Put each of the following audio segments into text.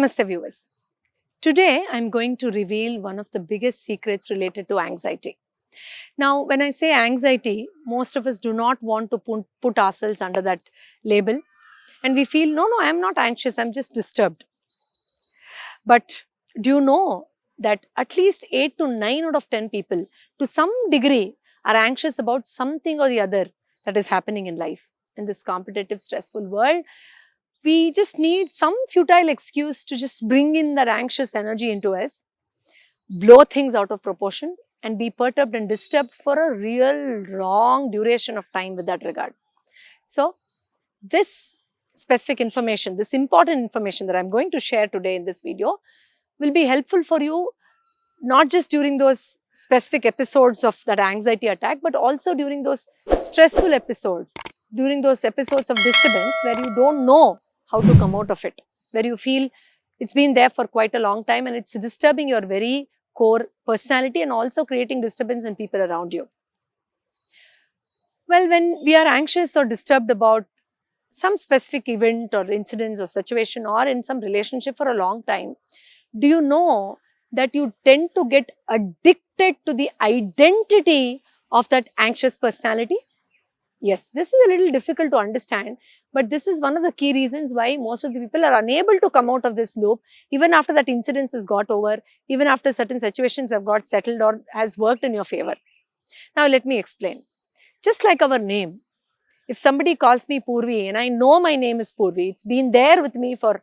Namaste viewers. Today I'm going to reveal one of the biggest secrets related to anxiety. Now when I say anxiety, most of us do not want to put ourselves under that label and we feel no, I'm not anxious, I'm just disturbed. But do you know that at least 8 to 9 out of 10 people to some degree are anxious about something or the other that is happening in life. In this competitive, stressful world, we just need some futile excuse to just bring in that anxious energy into us, blow things out of proportion and be perturbed and disturbed for a real long duration of time with that regard. So, this specific information, this important information that I am going to share today in this video will be helpful for you not just during those specific episodes of that anxiety attack, but also during those stressful episodes, during those episodes of disturbance where you don't know how to come out of it, where you feel it's been there for quite a long time and it's disturbing your very core personality and also creating disturbance in people around you. Well, when we are anxious or disturbed about some specific event or incidents or situation or in some relationship for a long time, do you know that you tend to get addicted to the identity of that anxious personality? Yes, this is a little difficult to understand, but this is one of the key reasons why most of the people are unable to come out of this loop even after that incident has got over, even after certain situations have got settled or has worked in your favor. Now let me explain. Just like our name, if somebody calls me Purvi and I know my name is Purvi, it's been there with me for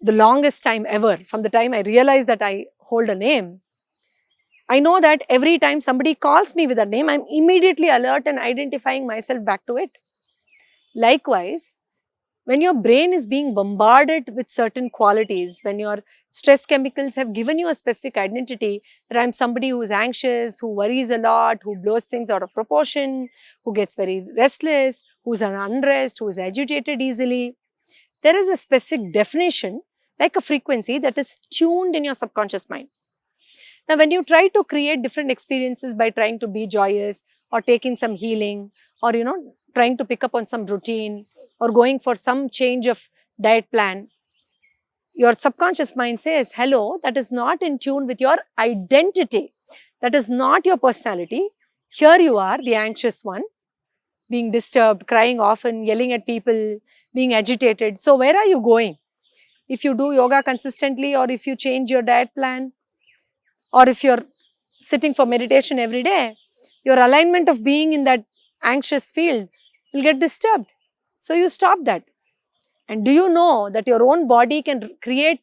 the longest time ever, from the time I realized that I hold a name, I know that every time somebody calls me with a name, I'm immediately alert and identifying myself back to it. Likewise, when your brain is being bombarded with certain qualities, when your stress chemicals have given you a specific identity, that I'm somebody who is anxious, who worries a lot, who blows things out of proportion, who gets very restless, who's an unrest, who is agitated easily, there is a specific definition, like a frequency that is tuned in your subconscious mind. Now, when you try to create different experiences by trying to be joyous or taking some healing or, trying to pick up on some routine or going for some change of diet plan, your subconscious mind says, hello, that is not in tune with your identity. That is not your personality. Here you are, the anxious one, being disturbed, crying often, yelling at people, being agitated. So, where are you going? If you do yoga consistently or if you change your diet plan, or if you're sitting for meditation every day, your alignment of being in that anxious field will get disturbed. So you stop that. And do you know that your own body can create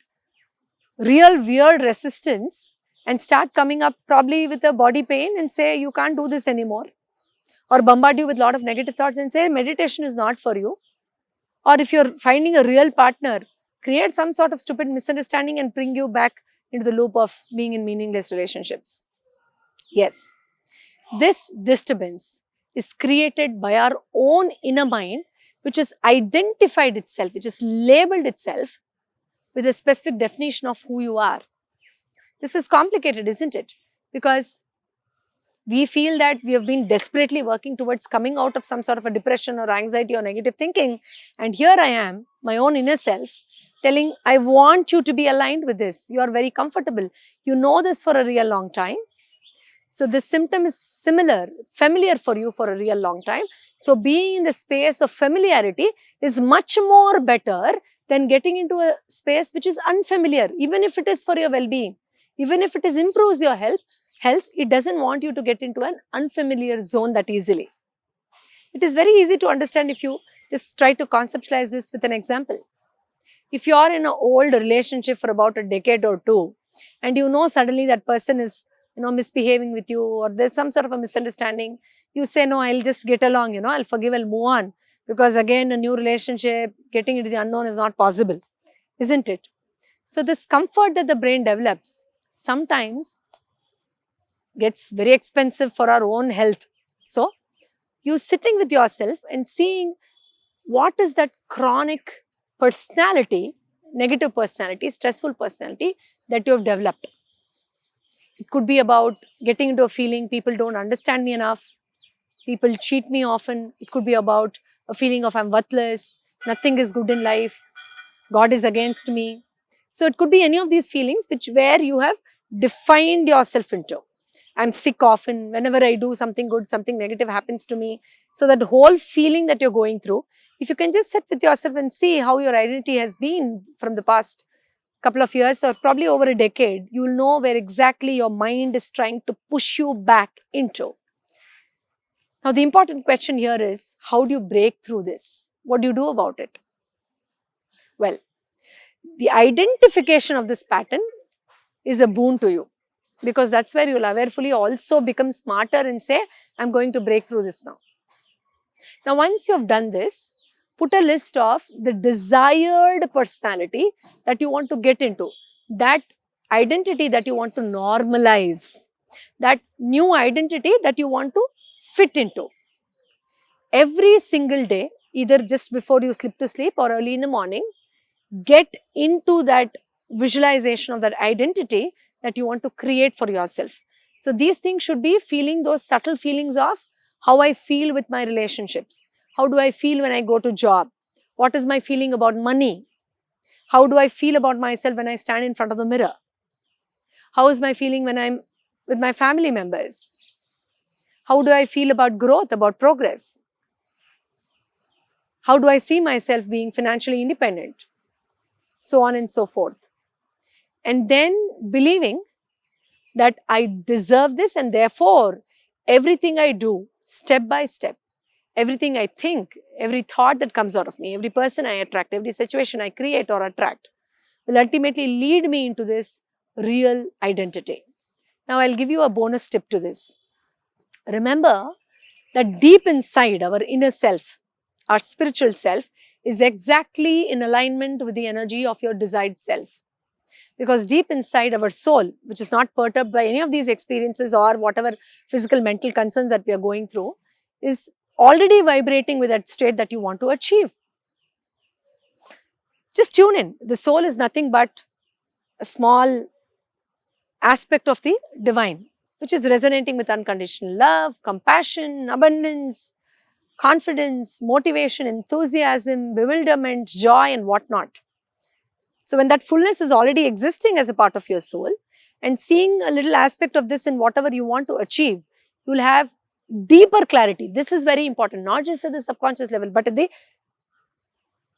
real weird resistance and start coming up probably with a body pain and say you can't do this anymore, or bombard you with a lot of negative thoughts and say meditation is not for you. Or if you're finding a real partner, create some sort of stupid misunderstanding and bring you back into the loop of being in meaningless relationships. Yes, this disturbance is created by our own inner mind, which has identified itself, which has labeled itself with a specific definition of who you are. This is complicated, isn't it? Because we feel that we have been desperately working towards coming out of some sort of a depression or anxiety or negative thinking. And here I am, my own inner self, telling, I want you to be aligned with this. You are very comfortable. You know this for a real long time. So this symptom is familiar for you for a real long time. So being in the space of familiarity is much more better than getting into a space which is unfamiliar, even if it is for your well-being. Even if it improves your health, it doesn't want you to get into an unfamiliar zone that easily. It is very easy to understand if you just try to conceptualize this with an example. If you are in an old relationship for about a decade or two, and you know suddenly that person is misbehaving with you, or there's some sort of a misunderstanding, you say, no, I'll just get along, I'll forgive, I'll move on. Because again, a new relationship, getting into the unknown is not possible, isn't it? So this comfort that the brain develops sometimes gets very expensive for our own health. So you sitting with yourself and seeing what is that chronic personality, negative personality, stressful personality that you have developed. It could be about getting into a feeling people don't understand me enough, people cheat me often. It could be about a feeling of I'm worthless, nothing is good in life, God is against me. So it could be any of these feelings where you have defined yourself into. I'm sick often. Whenever I do something good, something negative happens to me. So that whole feeling that you're going through, if you can just sit with yourself and see how your identity has been from the past couple of years or probably over a decade, you will know where exactly your mind is trying to push you back into. Now, the important question here is, how do you break through this? What do you do about it? Well, the identification of this pattern is a boon to you, because that's where you'll awarefully also become smarter and say, I'm going to break through this now. Now, once you've done this, put a list of the desired personality that you want to get into, that identity that you want to normalize, that new identity that you want to fit into. Every single day, either just before you slip to sleep or early in the morning, get into that visualization of that identity that you want to create for yourself. So these things should be feeling those subtle feelings of how I feel with my relationships. How do I feel when I go to job? What is my feeling about money? How do I feel about myself when I stand in front of the mirror? How is my feeling when I'm with my family members? How do I feel about growth, about progress? How do I see myself being financially independent? So on and so forth. And then believing that I deserve this, and therefore everything I do step by step, everything I think, every thought that comes out of me, every person I attract, every situation I create or attract will ultimately lead me into this real identity. Now I'll give you a bonus tip to this. Remember that deep inside our inner self, our spiritual self, is exactly in alignment with the energy of your desired self. Because deep inside our soul, which is not perturbed by any of these experiences or whatever physical, mental concerns that we are going through, is already vibrating with that state that you want to achieve. Just tune in. The soul is nothing but a small aspect of the divine, which is resonating with unconditional love, compassion, abundance, confidence, motivation, enthusiasm, bewilderment, joy, and whatnot. So when that fullness is already existing as a part of your soul, and seeing a little aspect of this in whatever you want to achieve, you will have deeper clarity. This is very important, not just at the subconscious level, but at the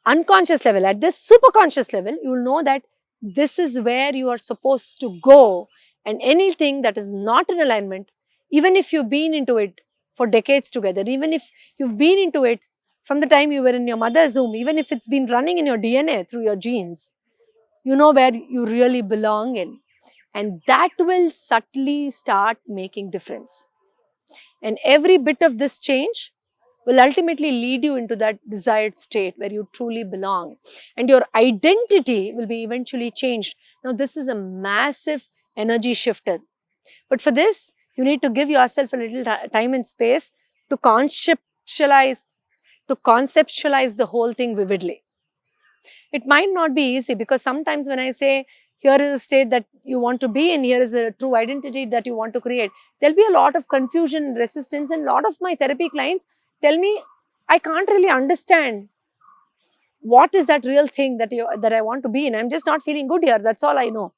unconscious level, at this superconscious level, you will know that this is where you are supposed to go, and anything that is not in alignment, even if you've been into it for decades together, even if you've been into it from the time you were in your mother's womb, even if it's been running in your DNA through your genes, you know where you really belong in, and that will subtly start making difference. And every bit of this change will ultimately lead you into that desired state where you truly belong, and your identity will be eventually changed. Now, this is a massive energy shifter, but for this, you need to give yourself a little time and space to conceptualize the whole thing vividly. It might not be easy, because sometimes when I say, here is a state that you want to be in, here is a true identity that you want to create, there'll be a lot of confusion, resistance, and a lot of my therapy clients tell me, I can't really understand what is that real thing that I want to be in. I'm just not feeling good here. That's all I know.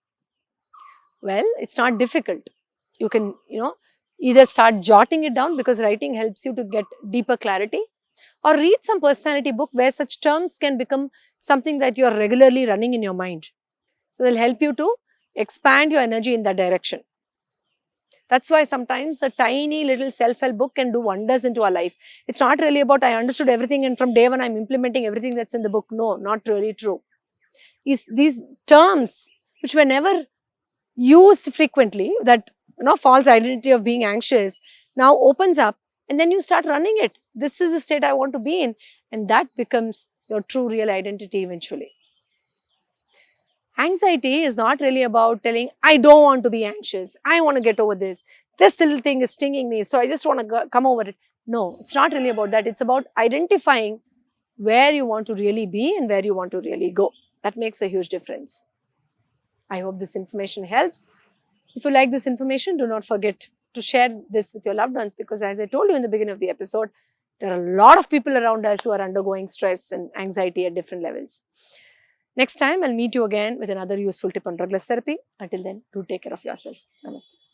Well, it's not difficult. You can, either start jotting it down, because writing helps you to get deeper clarity, or read some personality book where such terms can become something that you are regularly running in your mind. So they'll help you to expand your energy in that direction. That's why sometimes a tiny little self-help book can do wonders into our life. It's not really about I understood everything and from day one I'm implementing everything that's in the book. No, not really true. These terms which were never used frequently, that false identity of being anxious, now opens up, and then you start running it. This is the state I want to be in, and that becomes your true real identity eventually. Anxiety is not really about telling, I don't want to be anxious, I want to get over this. This little thing is stinging me, so I just want to come over it. No, it's not really about that. It's about identifying where you want to really be and where you want to really go. That makes a huge difference. I hope this information helps. If you like this information, do not forget to share this with your loved ones, because as I told you in the beginning of the episode, there are a lot of people around us who are undergoing stress and anxiety at different levels. Next time, I'll meet you again with another useful tip on drugless therapy. Until then, do take care of yourself. Namaste.